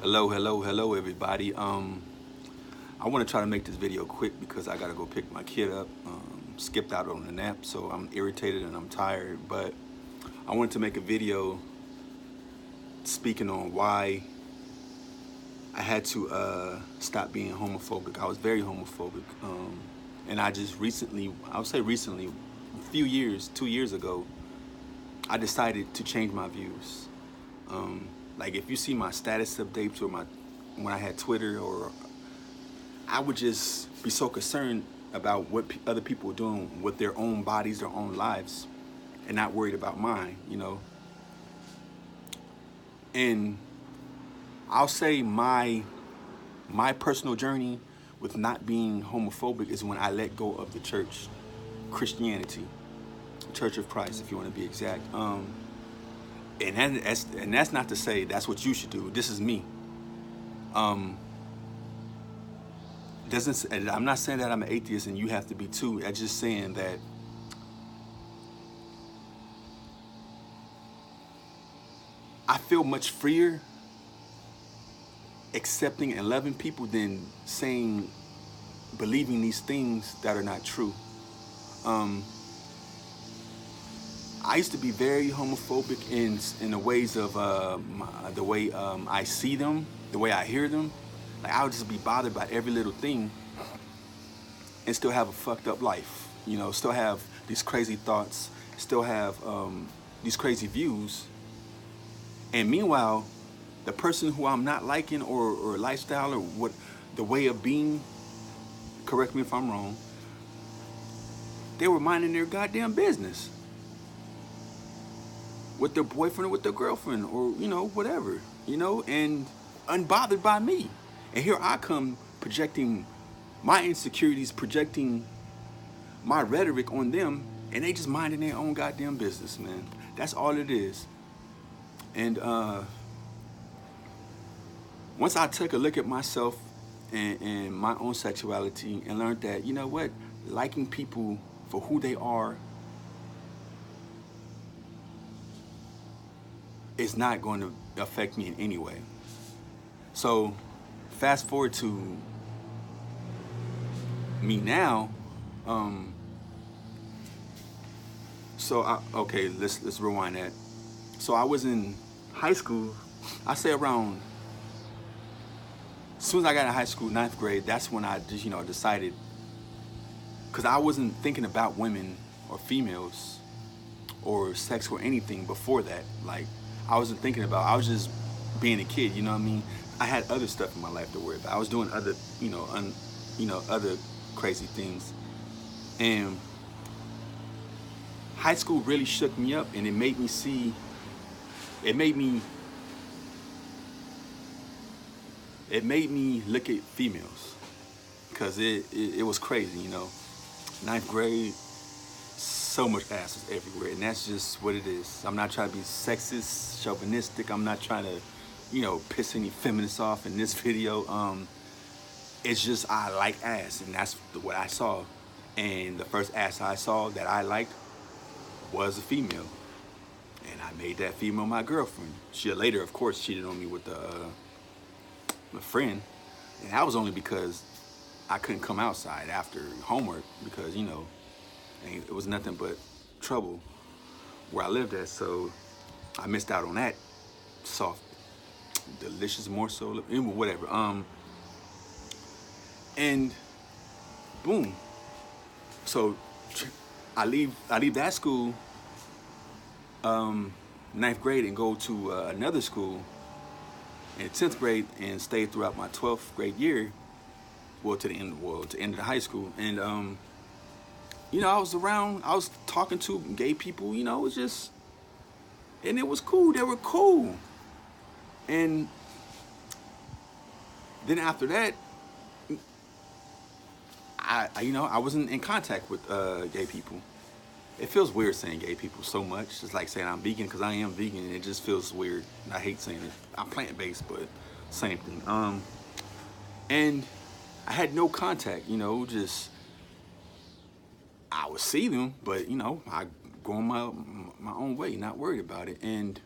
Hello, everybody. I want to try to make this video quick because I gotta go pick my kid up. Skipped out on the nap, so I'm irritated and I'm tired. But I wanted to make a video speaking on why I had to stop being homophobic. I was very homophobic, and I just recently, I would say recently, a few years, 2 years ago, I decided to change my views. Like if you see my status updates or when I had Twitter, or I would just be so concerned about what other people are doing with their own bodies, their own lives, and not worried about mine. And I'll say my personal journey with not being homophobic is when I let go of the church, Christianity, Church of Christ, if you want to be exact. And that's not to say that's what you should do. This is me. I'm not saying that I'm an atheist and you have to be too. I'm just saying that I feel much freer accepting and loving people than believing these things that are not true. I used to be very homophobic in the ways of the way I see them, the way I hear them. Like I would just be bothered by every little thing and still have a fucked up life. Still have these crazy thoughts, still have these crazy views. And meanwhile, the person who I'm not liking or lifestyle or what the way of being, correct me if I'm wrong, they were minding their goddamn business with their boyfriend or with their girlfriend or, whatever, and unbothered by me. And here I come projecting my insecurities, projecting my rhetoric on them, and they just minding their own goddamn business, man. That's all it is. And once I took a look at myself and my own sexuality and learned that, liking people for who they are is not going to affect me in any way. So fast forward to me now. Okay, let's rewind that. So I was in high school. I say around, as soon as I got in high school, 9th grade, that's when I just, decided, because I wasn't thinking about women or females or sex or anything before that. Like, I wasn't thinking about, I was just being a kid, you know what I mean? I had other stuff in my life to worry about. I was doing other, other crazy things. And high school really shook me up, and it made me look at females, because it was crazy, 9th grade, so much ass was everywhere, and that's just what it is. I'm not trying to be sexist, chauvinistic. I'm not trying to, piss any feminists off in this video. It's just I like ass, and that's what I saw. And the first ass I saw that I liked was a female, and I made that female my girlfriend. She later, of course, cheated on me with my friend, and that was only because I couldn't come outside after homework because it was nothing but trouble where I lived at. So I missed out on that soft, delicious morsel, whatever. And boom. So I leave that school, 9th grade, and go to another school in 10th grade and stay throughout my 12th grade year, to the end of the high school. And I was talking to gay people, it was just, and it was cool. They were cool. And then after that, I wasn't in contact with gay people. It feels weird saying gay people so much. It's like saying I'm vegan, because I am vegan, and it just feels weird. I hate saying it. I'm plant-based, but same thing. And I had no contact, just I would see them, but I go on my own way, not worried about it. And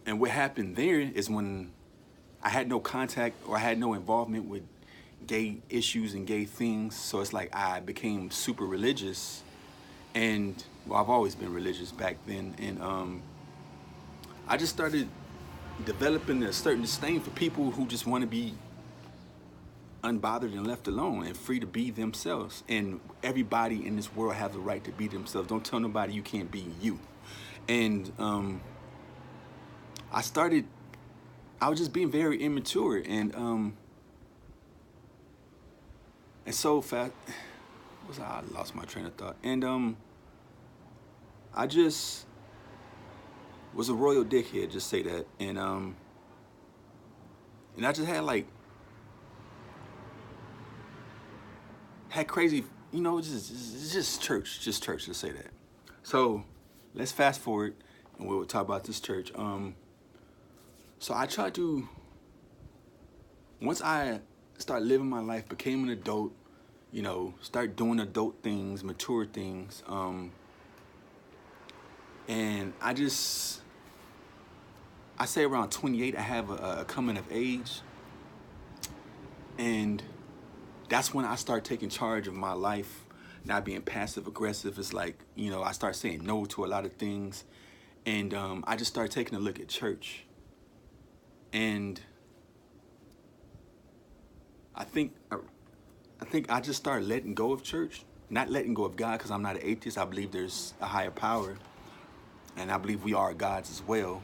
And what happened there is when I had no contact or I had no involvement with gay issues and gay things. So it's like I became super religious. And well, I've always been religious back then. And I just started developing a certain disdain for people who just want to be unbothered and left alone and free to be themselves. And everybody in this world has the right to be themselves. Don't tell nobody you can't be you. And I was just being very immature and so fast. I lost my train of thought. And I just was a royal dickhead, just say that. And I just had crazy, just church, let's say that. So let's fast forward and we'll talk about this church. So I tried to, once I started living my life, became an adult, start doing adult things, mature things, and I say around 28, I have a coming of age, and that's when I start taking charge of my life, not being passive aggressive. It's like, I start saying no to a lot of things, and I just started taking a look at church. And I think I just started letting go of church, not letting go of God, because I'm not an atheist. I believe there's a higher power, and I believe we are gods as well,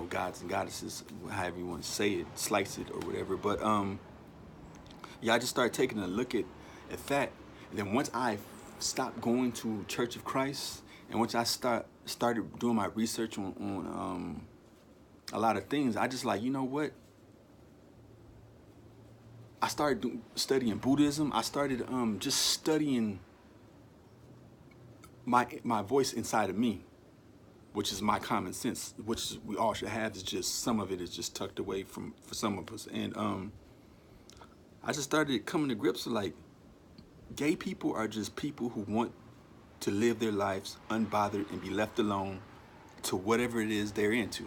gods and goddesses, however you want to say it, slice it or whatever. But yeah, I just started taking a look at that. And then once I stopped going to Church of Christ, and once I started doing my research on a lot of things, I just like, you know what? I started studying Buddhism. I started just studying my voice inside of me, which is my common sense, which we all should have. It's just some of it is just tucked away for some of us. And I just started coming to grips with like, gay people are just people who want to live their lives unbothered and be left alone to whatever it is they're into,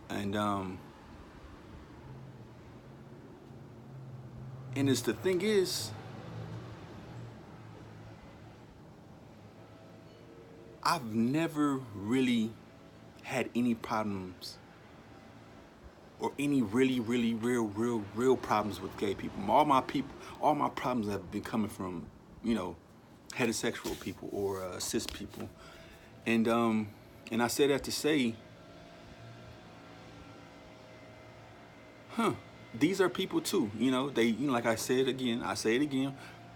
And the thing is, I've never really had any problems or any really, really real problems with gay people. All my problems have been coming from, heterosexual people or cis people. And I say that to say, these are people too, they, like I say it again,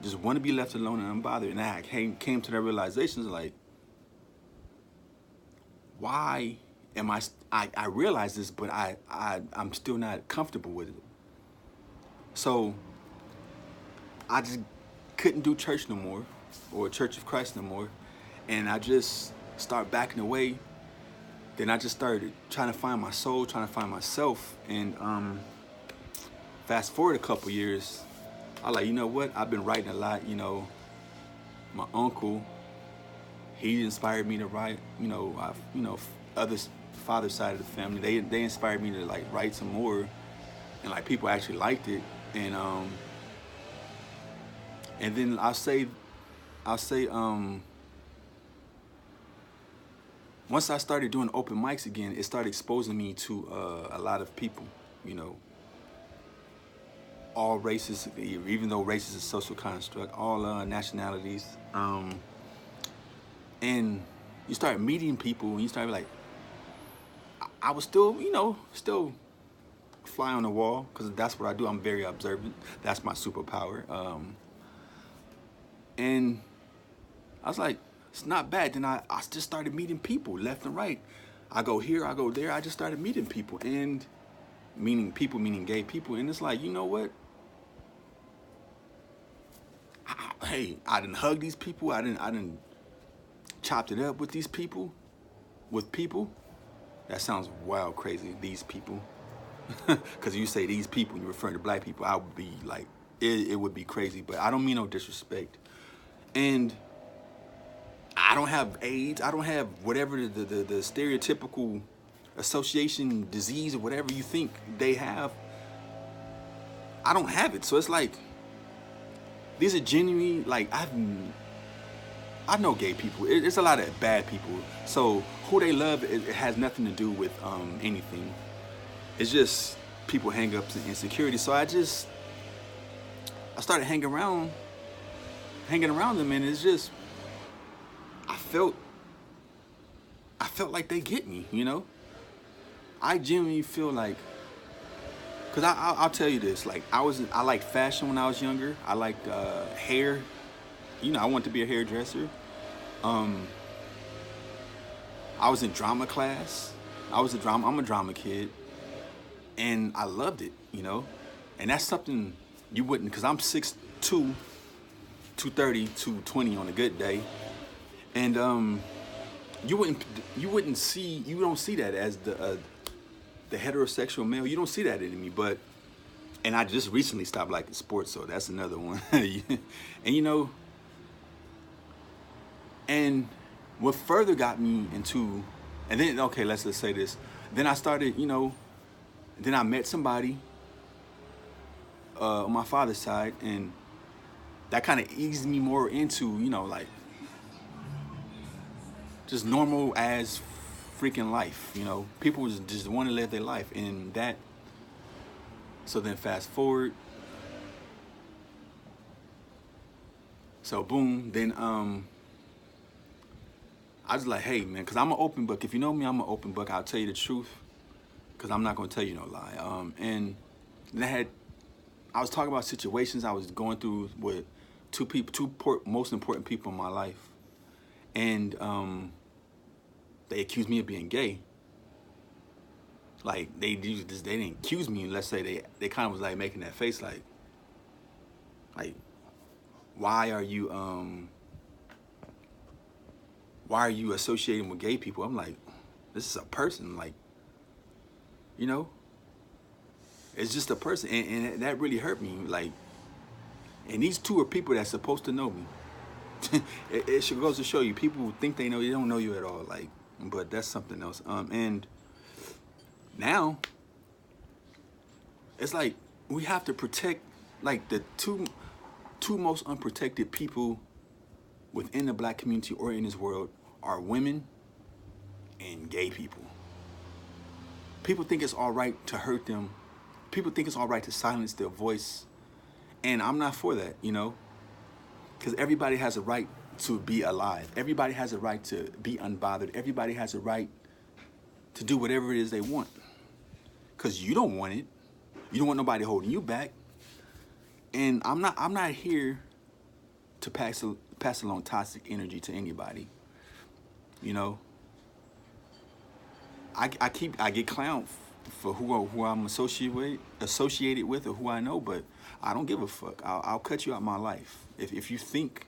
just want to be left alone and unbothered. And I came to that realization, like, why am I realize this, but I'm still not comfortable with it. So I just couldn't do church no more, or Church of Christ no more. And I just start backing away. Then I just started trying to find my soul, trying to find myself. And fast forward a couple years, I like, you know what? I've been writing a lot. My uncle, he inspired me to write. Other father's side of the family, they inspired me to like write some more, and like people actually liked it. And then I'll say once I started doing open mics again, it started exposing me to a lot of people, all races, even though race is a social construct, all nationalities. And you start meeting people, and you start like, I was still, still fly on the wall, because that's what I do. I'm very observant. That's my superpower. And I was like, it's not bad. Then I just started meeting people left and right. I go here, I go there. I just started meeting people, and meaning gay people. And it's like, you know what? Hey, I didn't hug these people. I didn't chopped it up with these people, That sounds wild, crazy. These people, because you say these people, you're referring to black people. I would be like, it would be crazy. But I don't mean no disrespect. And I don't have AIDS. I don't have whatever the stereotypical association disease or whatever you think they have, I don't have it. So it's like, these are genuinely, like, I know gay people. It's a lot of bad people. So who they love, it has nothing to do with anything. It's just people hang-ups and insecurity. So I started hanging around them, and it's just, I felt like they get me, you know? I genuinely feel like, cause I'll tell you this, like I liked fashion when I was younger. I liked hair. You know, I wanted to be a hairdresser. I was in drama class. I'm a drama kid, and I loved it, you know. And that's something you wouldn't, cause I'm 6'2", 230, 220 on a good day, and you don't see that as the heterosexual male. You don't see that in me, but, and I just recently stopped liking sports, so that's another one. And you know, and what further got me into, and then, okay, let's just say this. Then I started, you know, then I met somebody on my father's side, and that kind of eased me more into, you know, like, just normal as freaking life, you know. People just want to live their life, and that, so then fast forward. So boom, then I was like, hey man, cause I'm an open book. If you know me, I'm an open book. I'll tell you the truth, cause I'm not gonna tell you no lie. And then I was talking about situations I was going through with two most important people in my life, and they accused me of being gay. Like they didn't accuse me. Let's say they kind of was like making that face, like why are you associating with gay people? I'm like, this is a person, like, you know, it's just a person, and that really hurt me. Like, and these two are people that's supposed to know me. It goes to show you, people think they know you, don't know you at all. Like, but that's something else. And now it's like we have to protect, like, the two most unprotected people within the black community or in this world are women and gay people. People think it's all right to hurt them. People think it's all right to silence their voice. And I'm not for that, you know? Because everybody has a right to be alive. Everybody has a right to be unbothered. Everybody has a right to do whatever it is they want. Because you don't want it. You don't want nobody holding you back. And I'm not here to pass along toxic energy to anybody. You know, I get clowned for who I'm associated with or who I know, but I don't give a fuck. I'll cut you out of my life. If you think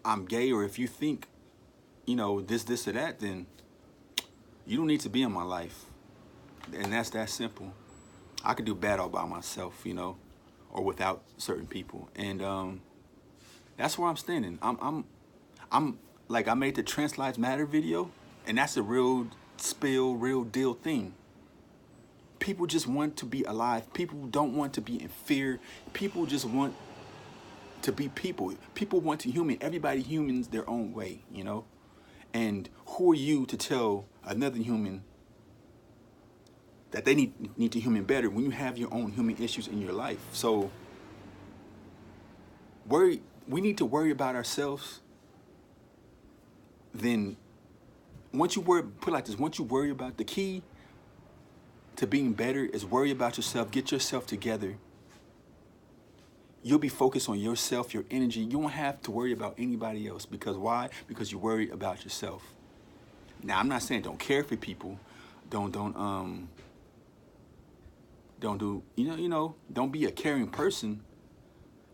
I'm gay, or if you think, you know, this or that, then you don't need to be in my life. And that's that simple. I could do bad all by myself, you know, or without certain people. And that's where I'm standing. I'm like, I made the Trans Lives Matter video, and that's a real deal thing. People just want to be alive. People don't want to be in fear. People just want to be people. People want to human. Everybody humans their own way, you know? And who are you to tell another human that they need to human better when you have your own human issues in your life? So we need to worry about ourselves. Then once you worry, put it like this, once you worry about, the key to being better is worry about yourself, get yourself together. You'll be focused on yourself, your energy. You won't have to worry about anybody else. Because why? Because you worry about yourself. Now, I'm not saying don't care for people. Don't do, you know, don't be a caring person.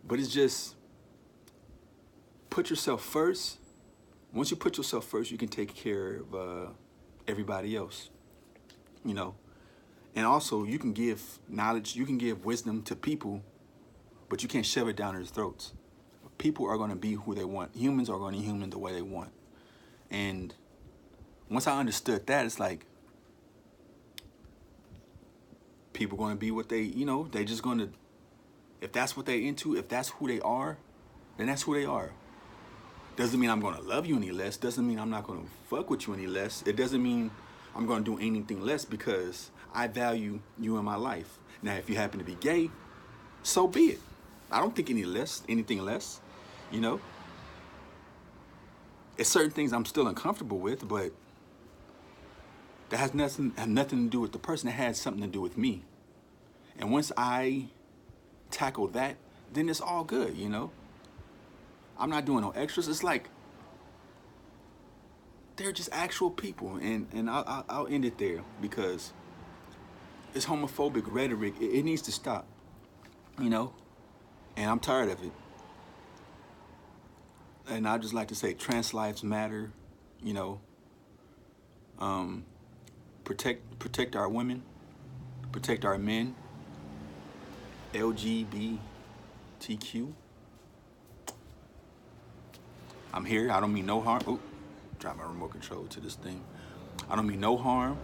But it's just, put yourself first. Once you put yourself first, you can take care of everybody else, you know. And also, you can give knowledge, you can give wisdom to people, but you can't shove it down their throats. People are going to be who they want. Humans are going to human the way they want. And once I understood that, it's like, People going to be what they, you know, they just going to, if that's what they into, if that's who they are, then that's who they are. Doesn't mean I'm going to love you any less. Doesn't mean I'm not going to fuck with you any less. It doesn't mean I'm going to do anything less because I value you in my life. Now, if you happen to be gay, so be it. I don't think anything less, you know. It's certain things I'm still uncomfortable with, but that has nothing to do with the person. It has something to do with me. And once I tackle that, then it's all good, you know. I'm not doing no extras. It's like they're just actual people, and I'll end it there because it's homophobic rhetoric. It needs to stop, you know. And I'm tired of it. And I just like to say, trans lives matter, you know. Protect our women, protect our men, LGBTQ. I'm here. I don't mean no harm. Oh, drop my remote control to this thing. I don't mean no harm.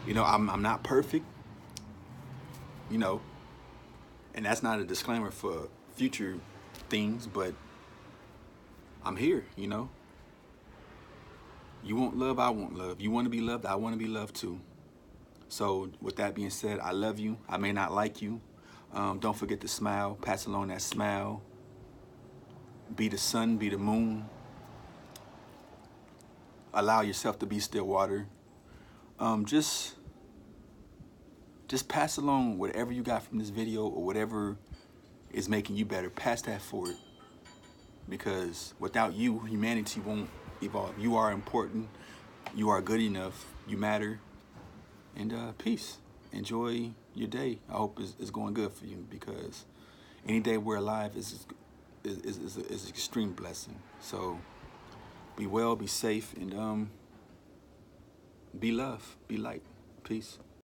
You know, I'm not perfect. You know, and that's not a disclaimer for future things, but I'm here, you know. You want love, I want love. You want to be loved, I want to be loved too. So with that being said, I love you. I may not like you. Don't forget to smile. Pass along that smile. Be the sun, be the moon. Allow yourself to be still water. Just pass along whatever you got from this video or whatever is making you better. Pass that forward. Because without you, humanity won't evolve. You are important. You are good enough. You matter. And peace. Enjoy your day. I hope it's going good for you, because any day we're alive is an extreme blessing. So be well, be safe, and be love, be light. Peace.